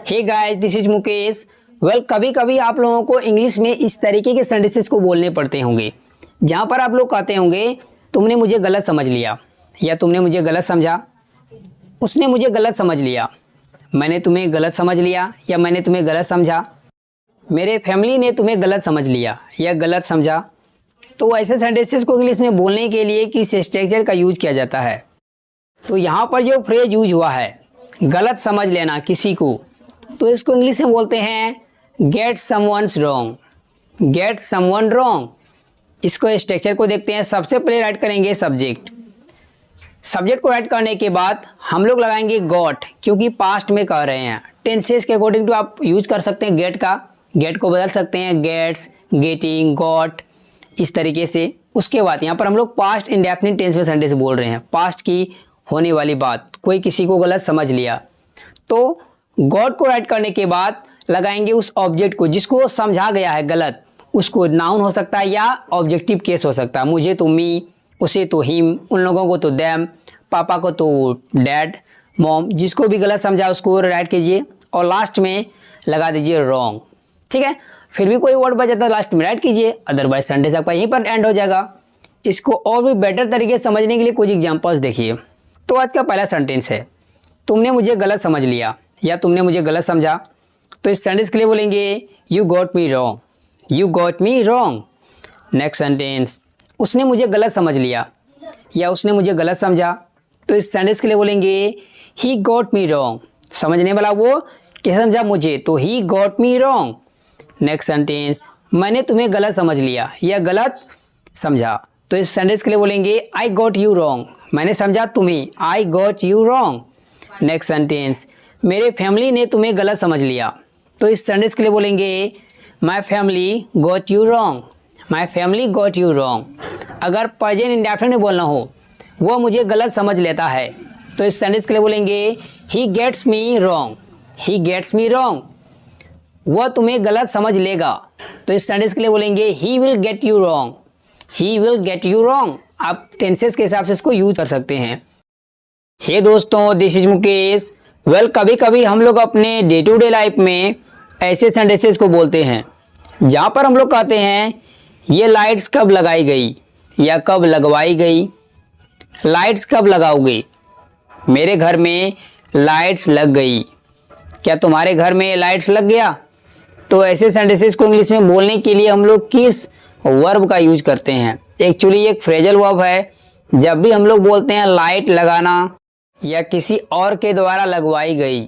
Hey guys, this is Mukesh. कभी कभी आप लोगों को इंग्लिश में इस तरीके के सेंटेंसेस को बोलने पड़ते होंगे जहाँ पर आप लोग कहते होंगे तुमने मुझे गलत समझ लिया, या तुमने मुझे गलत समझा, उसने मुझे गलत समझ लिया, मैंने तुम्हें गलत समझ लिया या मैंने तुम्हें गलत समझा, मेरे फैमिली ने तुम्हें गलत समझ लिया या गलत समझा। तो ऐसे सेंटेंसेस को इंग्लिश में बोलने के लिए किस स्ट्रक्चर का यूज किया जाता है। तो यहाँ पर जो फ्रेज यूज हुआ है गलत समझ लेना किसी को, तो इसको इंग्लिश में बोलते हैं get someone's wrong. Get someone wrong. इसको स्ट्रक्चर को देखते हैं। सबसे पहले राइट करेंगे सब्जेक्ट। सब्जेक्ट को राइट करने के बाद हम लोग लगाएंगे गॉट, क्योंकि पास्ट में कह रहे हैं। टेंसेस के अकॉर्डिंग टू आप यूज कर सकते हैं गेट का, गेट को बदल सकते हैं गेट्स, गेटिंग, गॉट, इस तरीके से। उसके बाद यहाँ पर हम लोग पास्ट इंडेफिनिट टेंस में सेंटेंस बोल रहे हैं, पास्ट की होने वाली बात, कोई किसी को गलत समझ लिया। तो गॉट को राइट करने के बाद लगाएंगे उस ऑब्जेक्ट को जिसको समझा गया है गलत, उसको नाउन हो सकता है या ऑब्जेक्टिव केस हो सकता है। मुझे तो मी, उसे तो हिम, उन लोगों को तो दैम, पापा को तो डैड, मॉम, जिसको भी गलत समझा उसको राइट कीजिए और लास्ट में लगा दीजिए रॉन्ग। ठीक है, फिर भी कोई वर्ड बच जाता है लास्ट में राइट कीजिए, अदरवाइज सेंटेंस आपका यहीं पर एंड हो जाएगा। इसको और भी बेटर तरीके से समझने के लिए कुछ एग्जांपल्स देखिए। तो आज का पहला सेंटेंस है तुमने मुझे गलत समझ लिया या तुमने मुझे गलत समझा। तो इस सेंटेंस के लिए बोलेंगे you got me wrong, you got me wrong. Next sentence उसने मुझे गलत समझ लिया या उसने मुझे गलत समझा। तो इस सेंटेंस के लिए बोलेंगे ही गॉट मी रॉन्ग। समझने वाला वो कैसे समझा मुझे, तो he got me wrong. Next sentence मैंने तुम्हें गलत समझ लिया या गलत समझा। तो इस सेंटेंस के लिए बोलेंगे आई गॉट यू रॉन्ग। मैंने समझा तुम्हें, I got you wrong. Next sentence मेरे फैमिली ने तुम्हें गलत समझ लिया। तो इस सेंटेंस के लिए बोलेंगे my family got you wrong, my family got you wrong. अगर प्रेजेंट इंडेफिनिट में बोलना हो वो मुझे गलत समझ लेता है, तो इस सेंटेंस के लिए बोलेंगे he gets me wrong, he gets me wrong. वह तुम्हें गलत समझ लेगा। तो इस सेंटेंस के लिए बोलेंगे he will get you wrong, he will get you wrong. आप टेंसेस के हिसाब से इसको यूज कर सकते हैं। हे दोस्तों, दिस इज मुकेश। कभी कभी हम लोग अपने डे टू डे लाइफ में ऐसे सेंटेंसेस को बोलते हैं जहाँ पर हम लोग कहते हैं ये लाइट्स कब लगाई गई या कब लगवाई गई। लाइट्स कब लगाओगे, मेरे घर में लाइट्स लग गई, क्या तुम्हारे घर में लाइट्स लग गया। तो ऐसे सेंटेंसेस को इंग्लिश में बोलने के लिए हम लोग किस वर्ब का यूज करते हैं। एक्चुअली एक फ्रेजल वर्ब है। जब भी हम लोग बोलते हैं लाइट लगाना या किसी और के द्वारा लगवाई गई,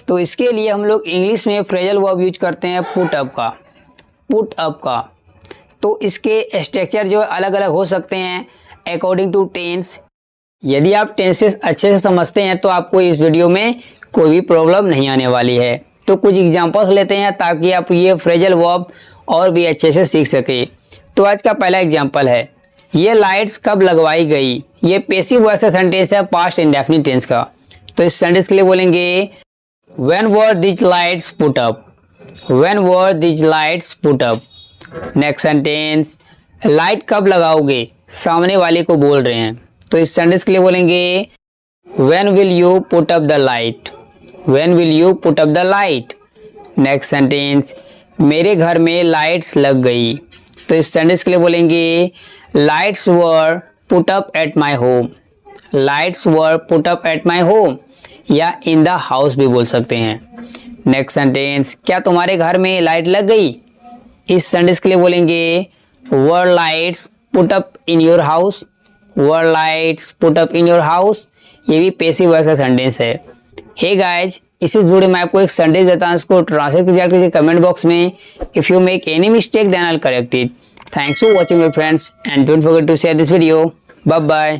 तो इसके लिए हम लोग इंग्लिश में फ्रेजल वर्ब यूज करते हैं पुट अप का, पुट अप का। तो इसके स्ट्रक्चर जो अलग अलग हो सकते हैं अकॉर्डिंग टू टेंस। यदि आप टेंसेस अच्छे से समझते हैं तो आपको इस वीडियो में कोई भी प्रॉब्लम नहीं आने वाली है। तो कुछ एग्जांपल्स लेते हैं ताकि आप ये फ्रेजल वर्ब और भी अच्छे से सीख सके। तो आज का पहला एग्जांपल है ये लाइट्स कब लगवाई गई। ये पैसिव वॉइस का सेंटेंस है पास्ट इंडेफिनिट टेंस का। तो इस सेंटेंस के लिए बोलेंगे when were this lights put up, when were this lights put up. Next sentence light कब लगाओगे, सामने वाले को बोल रहे हैं। तो इस सेंटेंस के लिए बोलेंगे when will you put up the light, when will you put up the light. Next sentence मेरे घर में लाइट्स लग गई। तो इस सेंटेंस के लिए बोलेंगे lights were put up at my home, lights were put up at my home, या इन द हाउस भी बोल सकते हैं। नेक्स्ट सेंटेंस क्या तुम्हारे घर में लाइट लग गई। इस सेंटेंस के लिए बोलेंगे were lights put up in your house, were lights put up in your house. ये भी पैसिव वॉइस का सेंटेंस है। हे गाइज, इसी वीडियो में आपको एक सेंटेंस देता हूँ, इसको ट्रांसलेट कीजिए कमेंट बॉक्स में। If you make any mistake then I will correct it. Thanks for watching my friends and don't forget to share this video. Bye bye.